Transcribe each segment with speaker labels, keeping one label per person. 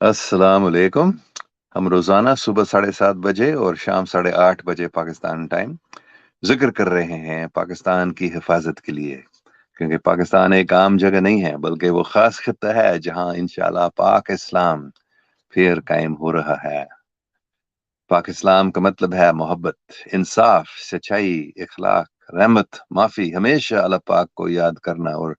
Speaker 1: अस्सलाम वालेकुम। हम रोजाना सुबह 7:30 बजे और शाम 8:30 बजे पाकिस्तान टाइम जिक्र कर रहे हैं पाकिस्तान की हिफाजत के लिए, क्योंकि पाकिस्तान एक आम जगह नहीं है बल्कि वो खास खित्ता है जहां इंशाल्लाह पाक इस्लाम फिर कायम हो रहा है। पाक इस्लाम का मतलब है मोहब्बत, इंसाफ, सच्चाई, इखलाक, रहमत, माफी, हमेशा अल्लाह पाक को याद करना और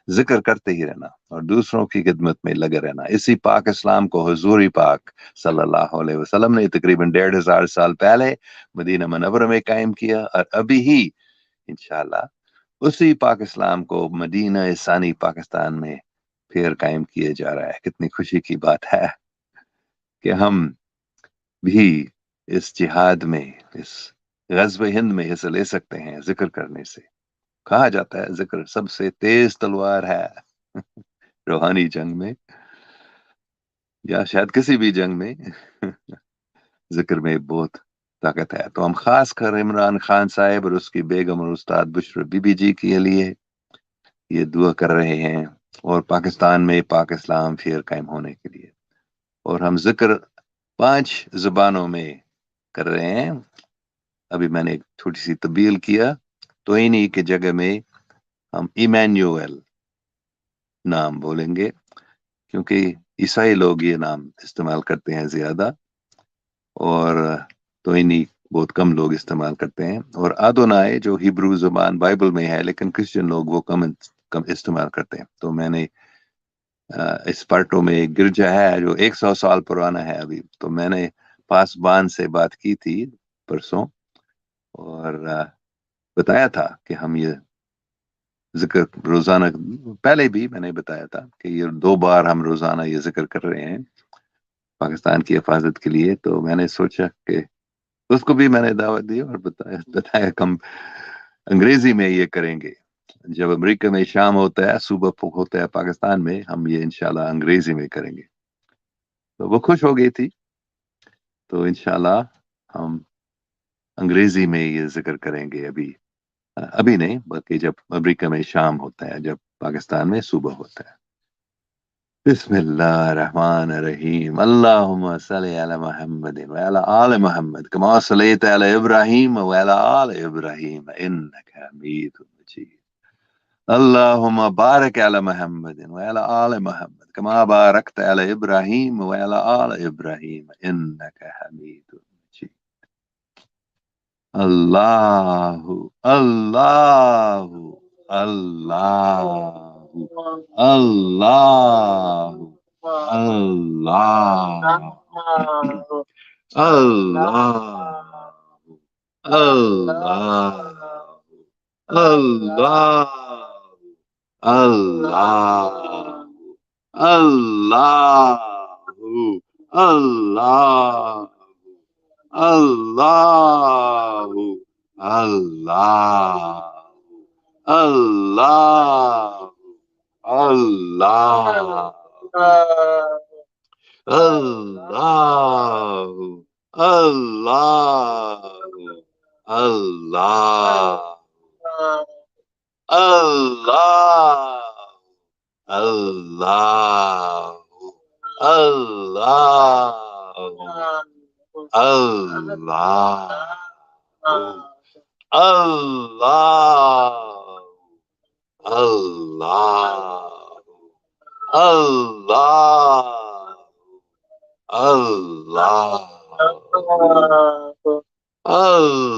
Speaker 1: जिक्र करते ही रहना और दूसरों की खिदमत में लगे रहना। इसी पाक इस्लाम को हुजूर पाक सल्लल्लाहु अलैहि वसल्लम ने तकरीबन 1500 साल पहले मदीना मनव्वरा में कायम किया और अभी ही इंशाल्लाह उसी पाक इस्लाम को मदीना सानी पाकिस्तान में फिर कायम किया जा रहा है। कितनी खुशी की बात है कि हम भी इस जिहाद में, इस गज़्व हिंद में हिस्सा ले सकते हैं जिक्र करने से। कहा जाता है जिक्र सबसे तेज तलवार है रूहानी जंग में या शायद किसी भी जंग में जिक्र में बहुत ताकत है। तो हम खास कर इमरान खान साहब और उसकी बेगम और उस्ताद बुशरा बीबी जी के लिए ये दुआ कर रहे हैं और पाकिस्तान में पाक इस्लाम फिर कायम होने के लिए। और हम जिक्र 5 जुबानों में कर रहे हैं। अभी मैंने एक छोटी सी तब्दील किया, तो इन्हीं की जगह में हम इमैनुअल नाम बोलेंगे, क्योंकि ईसाई लोग ये नाम इस्तेमाल करते हैं ज्यादा और तो इन्हीं बहुत कम लोग इस्तेमाल करते हैं। और आदोनाई जो हिब्रू जुबान बाइबल में है, लेकिन क्रिश्चियन लोग वो कम कम इस्तेमाल करते हैं। तो मैंने इस पार्टो में एक गिरजा है जो 100 साल पुराना है अभी, तो मैंने पासबान से बात की थी परसों और बताया था कि हम ये जिक्र रोजाना, पहले भी मैंने बताया था कि ये 2 बार हम रोजाना ये जिक्र कर रहे हैं पाकिस्तान की हिफाजत के लिए। तो मैंने सोचा कि उसको भी मैंने दावत दी और बताया बताया कि हम अंग्रेजी में ये करेंगे। जब अमेरिका में शाम होता है, सुबह होता है पाकिस्तान में, हम ये इंशाल्लाह अंग्रेजी में करेंगे। तो वो खुश हो गई थी। तो इंशाल्लाह हम अंग्रेजी में ये जिक्र करेंगे अभी। अभी नहीं, बल्कि जब अमेरिका में शाम होता है, जब पाकिस्तान में सुबह होता है। बिस्मिल्लाहिर्रहमानिर्रहीम। अल्लाहुम्मा सल्लि अला मुहम्मदिन व अला आलि मुहम्मद कमा सल्लैता अला इब्राहीम व अला आलि इब्राहीम इन्नका हमीदुम मजीद। अल्लाहुम्मा बारिक अला मुहम्मदिन व अला आलि मुहम्मद कमा बारकता अला इब्राहीम व अला आलि इब्राहीम इन्नका हमीदुम मजीद। अल्लाहु अल्लाहु अल्लाहु अल्लाहु अल्लाह अल्लाहु अल्लाहु अल्लाहु अल्लाहु अल्लाहु अल्लाहु अल्लाहु अल्लाहु अल्लाहु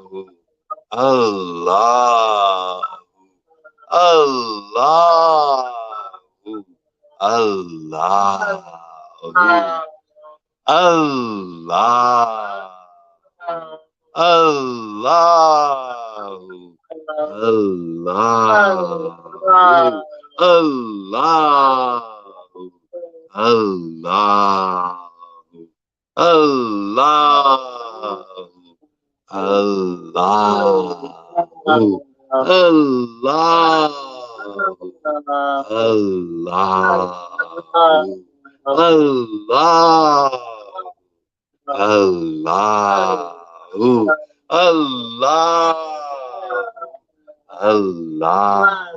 Speaker 1: अल्लाहु अल्लाहु अल्लाहु अल्लाहु अल्लाहु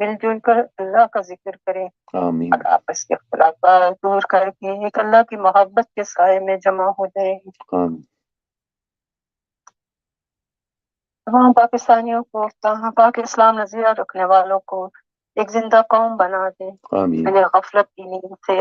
Speaker 2: मिलजुल कर अल्लाह का जिक्र करें
Speaker 1: आमीन
Speaker 2: और आपस के इख्तिलाफात दूर करके एक अल्लाह की मोहब्बत के साए में जमा हो जाए।
Speaker 1: आमीन
Speaker 2: तमाम पाकिस्तानियों को, तमाम पाक इस्लाम नज़रिया रखने वालों को एक जिंदा कौम बना दे,
Speaker 1: आमीन
Speaker 2: इन्हें गफलत की नींद से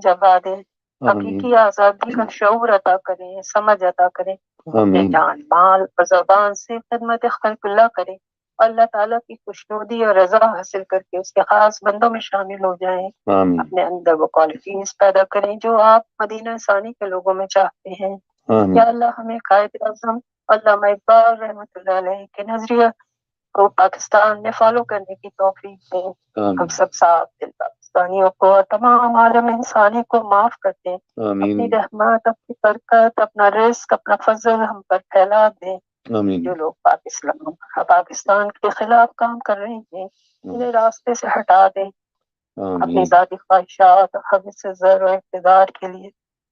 Speaker 2: जगा दे, हकीकी आज़ादी का शऊर अता करें, समझ अता करें, अपने
Speaker 1: आमीन
Speaker 2: जान माल और ज़बान से खिदमत खल्क़ुल्लाह करें, अल्लाह ताला की खुशनुदी और रज़ा हासिल करके उसके खास बंदों में शामिल हो जाएं।
Speaker 1: आमीन
Speaker 2: अपने अंदर वो क्वालिटीज पैदा करें जो आप मदीना सानी के लोगों में चाहते हैं। या
Speaker 1: आमीन
Speaker 2: अल्लाह हमें कायद आज़म अल्लामा इकबाल रहमतुल्लाह अलैह के नजरिया को पाकिस्तान में फॉलो करने की तौफीक दे। हम
Speaker 1: आमीन
Speaker 2: सब साफ दिल पाकिस्तानियों को और तमाम आलम इंसानी को माफ कर दें। अपनी
Speaker 1: आमीन
Speaker 2: रहमत, अपनी बरकत, अपना रिस्क, अपना फजल हम पर फैला दें।
Speaker 1: आमीन
Speaker 2: जो लोग पाकिस्तान के खिलाफ काम कर रहे हैं, इन्हें रास्ते से हटा दें अपनी
Speaker 1: आमीन
Speaker 2: जाती ख्वाहिशात और हवस से ज़र और इक़्तिदार के लिए,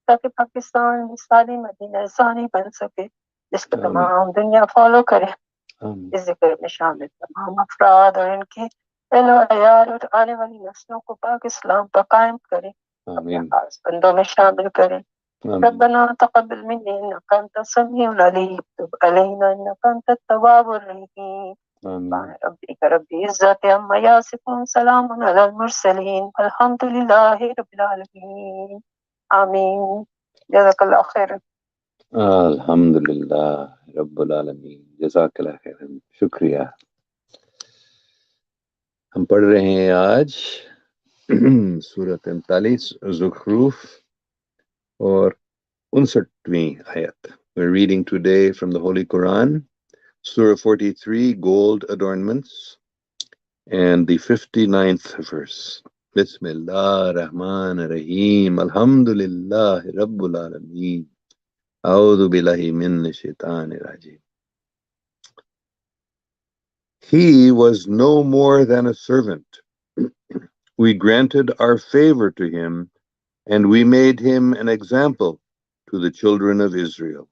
Speaker 2: ताकि पाकिस्तान मिसाली मदीना सानी बन सके जिसको
Speaker 1: आमीन
Speaker 2: तमाम दुनिया फॉलो करे।
Speaker 1: आमीन
Speaker 2: इस जिक्र में शामिल तमाम अफराद और इनके अहलो अयाल और आने वाली नस्लों को पाक इस्लाम पर कायम करे, अपने
Speaker 1: आमीन
Speaker 2: खास बंदों में शामिल करे।
Speaker 1: आमीन
Speaker 2: रब्बना तक़ब्बल मिन्नी इन्नका अंतस समीउल अलीम तुब अलैना इन्नका अंतत तव्वाबुर रहीम।
Speaker 1: आमीन
Speaker 2: रब्बिक रब्बिल इज्जति अम्मा यासिफून सलामुन अलल मुरसलीन वल्हम्दुलिल्लाहि रब्बिल आलमीन। आमीन। जज़ाकल्लाह खैर।
Speaker 1: अल्हम्दुलिल्लाह रब्बुल आलमीन जज़ाकल्लाह खैरन शुक्रिया। हम पढ़ रहे हैं आज सूरह 43 ज़ुखरूफ और 59वीं आयत। We're reading today from the Holy Quran, Surah 43, Gold Adornments, and the 59th verse. Bismillah ar-Rahman ar-Rahim. Alhamdulillah Rabbul Alameen. A'udhu billahi minash shaitanir rajim. He was no more than a servant. We granted our favor to him, and we made him an example to the children of Israel.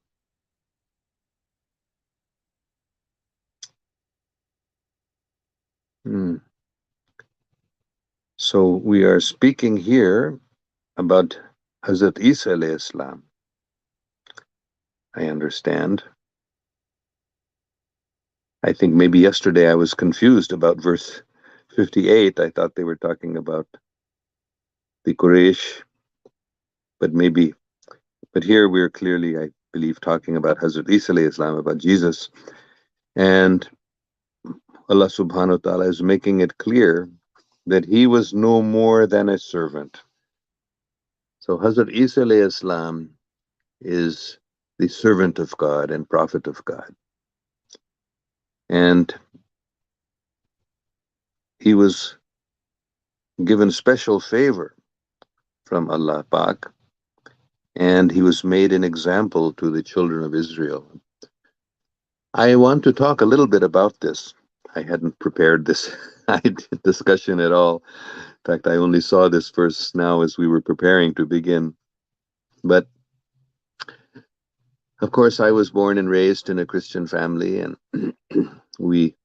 Speaker 1: So we are speaking here about Hazrat Isa alayhi salam. I understand. I think maybe yesterday I was confused about verse 58. I thought they were talking about the Quraysh, but here we're clearly, I believe, talking about Hazrat Isa alayhi salam, about Jesus. And Allah subhanahu wa ta'ala is making it clear that he was no more than a servant. So Hazrat Isa alayhi salam is the servant of God and prophet of God. And he was given special favor from Allah Pak, and he was made an example to the children of Israel. I want to talk a little bit about this. I hadn't prepared this discussion at all. In fact, I only saw this verse now as we were preparing to begin. But of course, I was born and raised in a Christian family, and we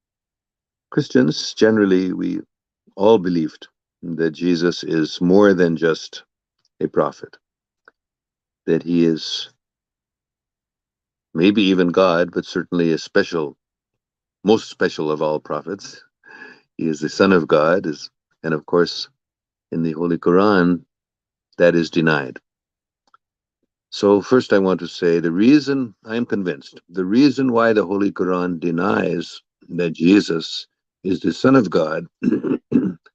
Speaker 1: Christians generally, we all believed that Jesus is more than just a prophet, that he is maybe even God, but certainly a special, most special of all prophets. He is the Son of God, and of course, in the Holy Quran, that is denied. So first I want to say the reason, I am convinced, the reason why the Holy Quran denies that Jesus is the Son of God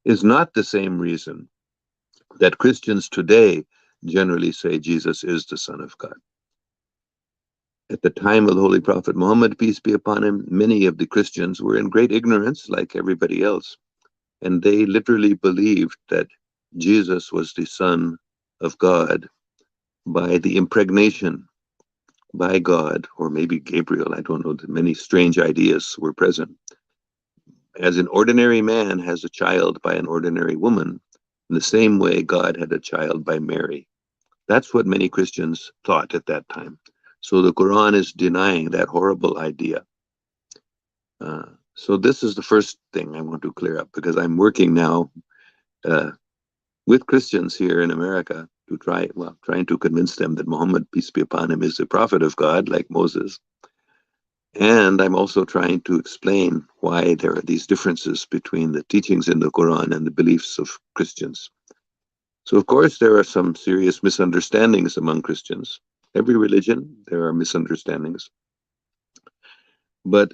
Speaker 1: is not the same reason that Christians today generally say Jesus is the Son of God. At the time of the Holy Prophet Muhammad, peace be upon him, many of the Christians were in great ignorance, like everybody else, and they literally believed that Jesus was the Son of God by the impregnation by God, or maybe Gabriel, I don't know, many strange ideas were present. As an ordinary man has a child by an ordinary woman, in the same way God had a child by Mary. That's what many Christians thought at that time. So the Quran is denying that horrible idea. So this is the first thing I want to clear up, because I'm working now uh, with Christians here in America to trying to convince them that Muhammad, peace be upon him, is a prophet of God like Moses. And I'm also trying to explain why there are these differences between the teachings in the Quran and the beliefs of Christians. So, of course, there are some serious misunderstandings among Christians. Every religion, there are misunderstandings. But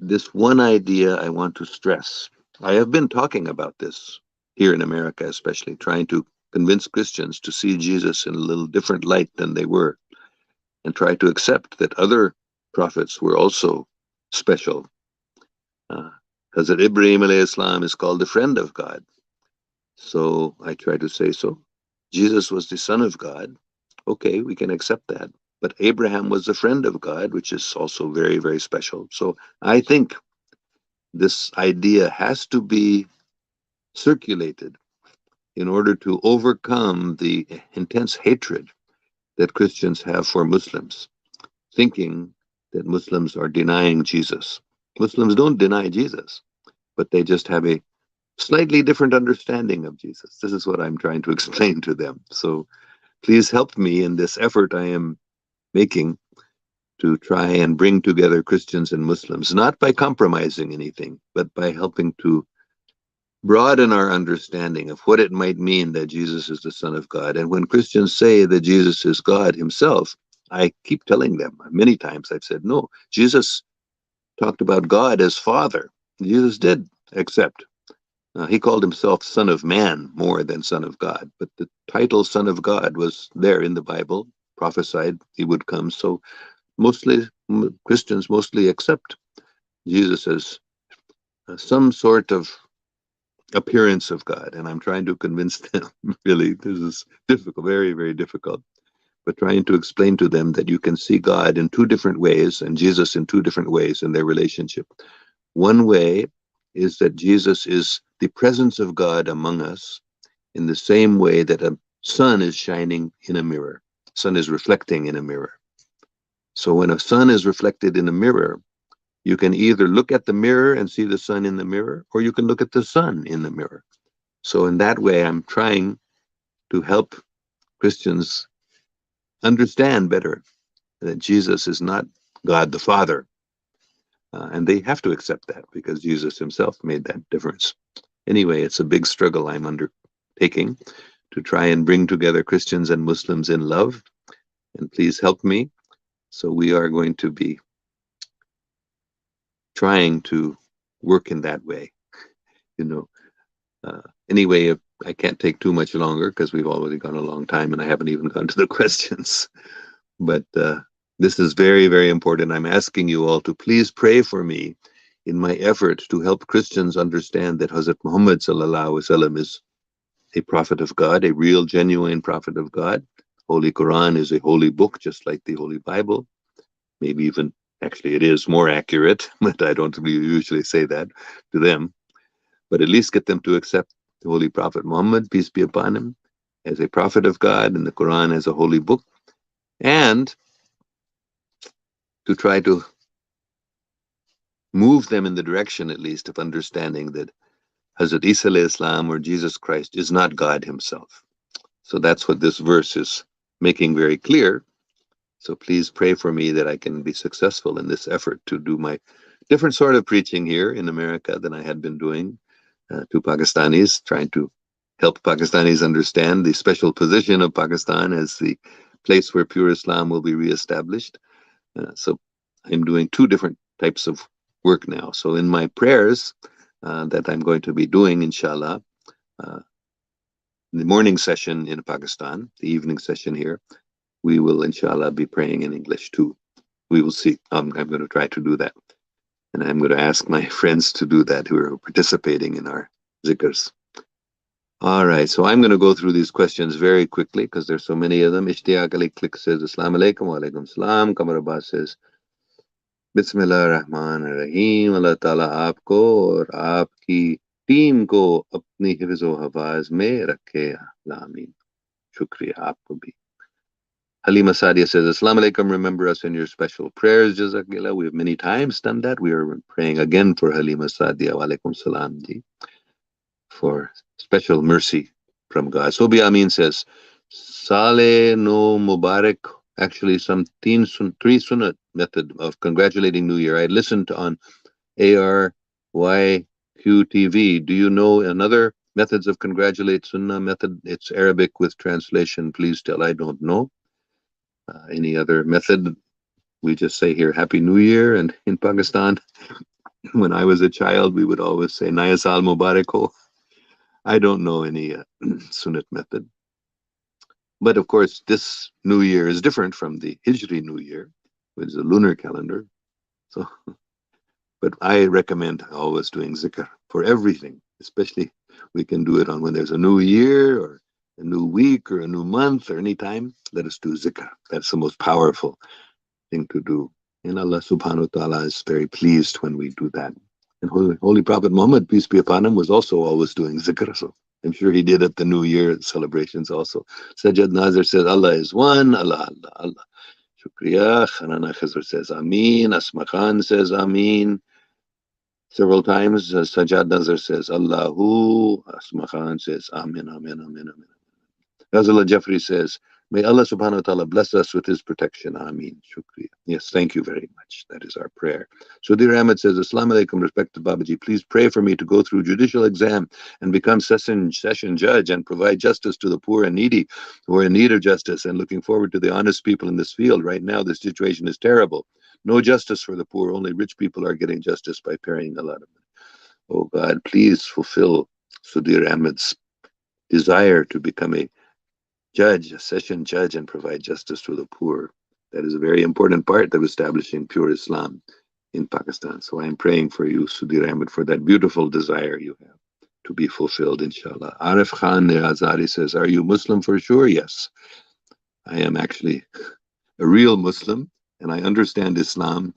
Speaker 1: this one idea I want to stress. I have been talking about this here in America, especially, trying to convince Christians to see Jesus in a little different light than they were, and try to accept that other prophets were also special. Hazrat Ibrahim alayhi salam is called the friend of God. So I try to say, so Jesus was the son of God. Okay, we can accept that. But Abraham was the friend of God, which is also very, very special. So I think this idea has to be circulated in order to overcome the intense hatred that Christians have for Muslims, thinking that Muslims are denying Jesus. Muslims don't deny Jesus, but they just have a slightly different understanding of Jesus. This is what I'm trying to explain to them. So please help me in this effort I am making to try and bring together Christians and Muslims, not by compromising anything, but by helping to broaden our understanding of what it might mean that Jesus is the Son of God. And when Christians say that Jesus is God himself, I keep telling them, many times I've said, no, Jesus talked about God as Father. Jesus did accept. He called himself Son of Man more than Son of God, but the title Son of God was there in the Bible, prophesied he would come. So mostly Christians mostly accept Jesus as some sort of appearance of God, and I'm trying to convince them. Really, this is difficult, very, very difficult, but trying to explain to them that you can see God in two different ways and Jesus in two different ways in their relationship. One way is that Jesus is the presence of God among us in the same way that a sun is shining in a mirror. Sun is reflecting in a mirror. So when a sun is reflected in a mirror, you can either look at the mirror and see the sun in the mirror, or you can look at the sun in the mirror. So in that way, I'm trying to help Christians understand better that Jesus is not God the Father. And they have to accept that because Jesus himself made that difference. Anyway, it's a big struggle I'm undertaking to try and bring together Christians and Muslims in love. And please help me. So we are going to be trying to work in that way. You know, anyway, I can't take too much longer because we've already gone a long time and I haven't even gone to the questions. But this is very, very important. I'm asking you all to please pray for me in my effort to help Christians understand that Hazrat Muhammad sallallahu alaihi wasallam is a prophet of God, a real, genuine prophet of God. Holy Quran is a holy book, just like the Holy Bible. Maybe even, actually, it is more accurate, but I don't usually say that to them. But at least get them to accept the Holy Prophet Muhammad, peace be upon him, as a prophet of God, and the Quran as a holy book, and to try to move them in the direction, at least, of understanding that Hazrat Isa alayhi Islam, or Jesus Christ, is not God himself. So that's what this verse is making very clear. So please pray for me that I can be successful in this effort to do my different sort of preaching here in America than I had been doing to Pakistanis, trying to help Pakistanis understand the special position of Pakistan as the place where pure Islam will be reestablished. So I'm doing two different types of work now. So in my prayers that I'm going to be doing, inshallah, uh, the morning session in Pakistan, the evening session here, we will, inshallah, be praying in English too. We will see. I'm going to try to do that. And I'm going to ask my friends to do that who are participating in our zikrs. All right, so I'm going to go through these questions very quickly because there's so many of them. Ishtiyaq Ali Click says, Assalamu alaikum, wa alaikum salam. Kamar Abbas says, बिस्मिल्लाहिर्रहमानिर्रहीम अल्लाह ताला आपको और आपकी team को अपनी हिफ्ज़ व हफ़ाज़ में रखे आमीन शुक्रिया आपको भी Halima Sadia says, Assalamu alaikum, remember us in your special prayers, Jazakillah. We have many times done that. We are praying again for Halima Sadia, wa alaikum salam ji, for special mercy from God. Sobi Amin says, Saleh no Mubarak, actually three sunnat method of congratulating New Year. I listened on ARYQTV. Do you know another methods of congratulate sunnah method? It's Arabic with translation. Please tell. I don't know. Any other method? We just say here Happy New Year. And in Pakistan, when I was a child, we would always say Naya Sal Mubarak ho. I don't know any Sunnat method. But of course, this New Year is different from the Hijri New Year, which is a lunar calendar. So, but I recommend always doing Zikr for everything, especially we can do it on when there's a new year or a new week or a new month or any time. Let us do Zikr. That's the most powerful thing to do. And Allah subhanahu wa ta'ala is very pleased when we do that. And Holy Prophet Muhammad, peace be upon him, was also always doing zikr. So I'm sure he did at the New Year celebrations also. Sajjad Nazir says, Allah is one, Allah, Allah, Allah. Shukriya. Khanana Khazr says, Ameen. Asma Khan says, Ameen. Several times, Sajjad Nazir says, Allahu. Asma Khan says, Amin, Amin, Amin, Amin. Ghazala Jeffrey says, may Allah subhanahu wa ta'ala bless us with his protection. Ameen. Shukriya. Yes, thank you very much. That is our prayer. Sudir Ahmed says, Assalamu alaikum, respected Babaji. Please pray for me to go through judicial exam and become session judge and provide justice to the poor and needy who are in need of justice, and looking forward to the honest people in this field. Right now, the situation is terrible. No justice for the poor. Only rich people are getting justice by paying a lot of money. Oh God, please fulfill Sudir Ahmed's desire to become a judge, a session judge, and provide justice to the poor. That is a very important part of establishing pure Islam in Pakistan. So I am praying for you, Sudir Ahmed, for that beautiful desire you have to be fulfilled, inshallah. Arif Khan Azari says, are you Muslim for sure? Yes. I am actually a real Muslim, and I understand Islam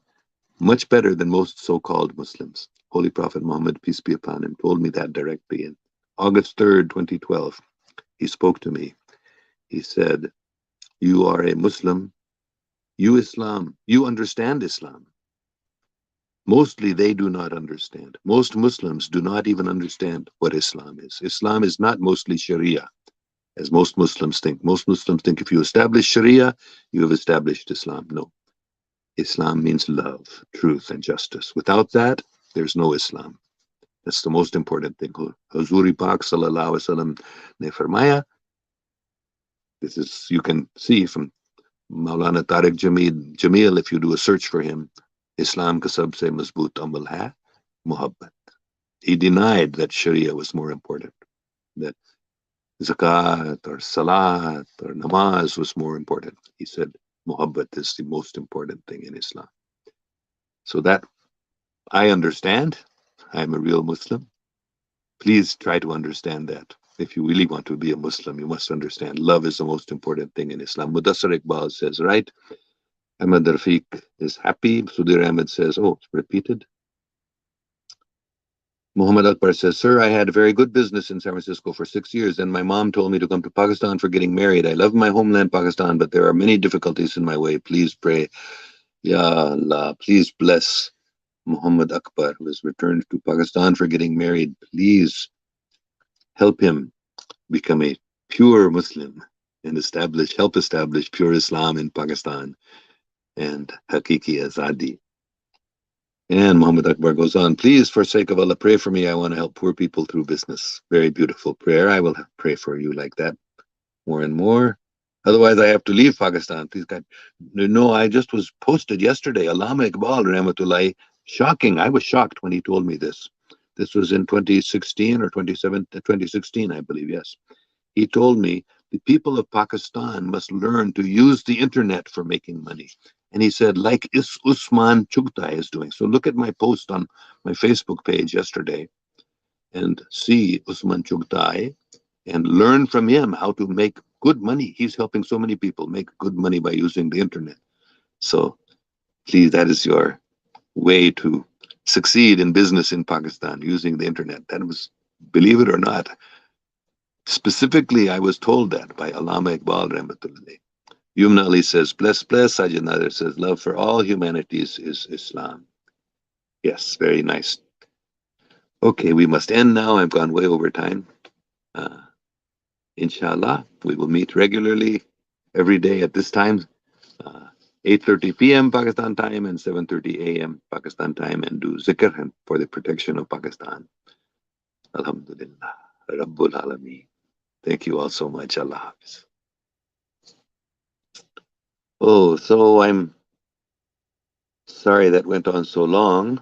Speaker 1: much better than most so-called Muslims. Holy Prophet Muhammad, peace be upon him, told me that directly in August 3rd, 2012. He spoke to me. He said, you are a Muslim, you Islam, you understand Islam. Mostly they do not understand. Most Muslims do not even understand what Islam is. Islam is not mostly Sharia, as most Muslims think. Most Muslims think if you establish Sharia, you have established Islam. No. Islam means love, truth, and justice. Without that, there's no Islam. That's the most important thing. Huzuri Pak Sallallahu Alaihi Wasallam ne farmaya. This is, you can see from Maulana Tariq Jamil, if you do a search for him, Islam ka sabse mazboot amal hai muhabbat. He denied that Sharia was more important, that zakat or salat or namaz was more important. He said muhabbat is the most important thing in Islam. So that I understand. I'm a real Muslim. Please try to understand that. If you really want to be a Muslim, you must understand love is the most important thing in Islam. Mudassar Iqbal says, right? Ahmed Rafiq is happy. Sudir Ahmed says, oh, it's repeated. Muhammad Akbar says, sir, I had a very good business in San Francisco for 6 years. Then my mom told me to come to Pakistan for getting married. I love my homeland, Pakistan, but there are many difficulties in my way. Please pray. Ya Allah, please bless Muhammad Akbar, who has returned to Pakistan for getting married. Please help him become a pure Muslim and help establish pure Islam in Pakistan and Hakiki Azadi. And Muhammad Akbar goes on, please, for sake of Allah, pray for me. I want to help poor people through business. Very beautiful prayer. I will pray for you like that more and more. Otherwise, I have to leave Pakistan. Please, God. No, I just was posted yesterday. Allama Iqbal, Rahmatullahi. Shocking. I was shocked when he told me this. This was in 2016 or 2016, I believe, yes. He told me the people of Pakistan must learn to use the internet for making money. And he said, like Usman Chugtai is doing. So look at my post on my Facebook page yesterday and see Usman Chugtai and learn from him how to make good money. He's helping so many people make good money by using the internet. So please, that is your way to succeed in business in Pakistan, using the internet. That was, believe it or not, specifically I was told that by Allama Iqbal Rahmatullahi. Yumna Ali says, bless, bless. Sajid Nadir says, love for all humanities is Islam. Yes, very nice. Okay, we must end now. I've gone way over time. Uh, inshallah, we will meet regularly every day at this time, uh, 8:30 p.m. Pakistan time and 7:30 a.m. Pakistan time, and do zikr and for the protection of Pakistan. Alhamdulillah. Rabbul Alameen. Thank you all so much. Allah Hafiz. Oh, so I'm sorry that went on so long.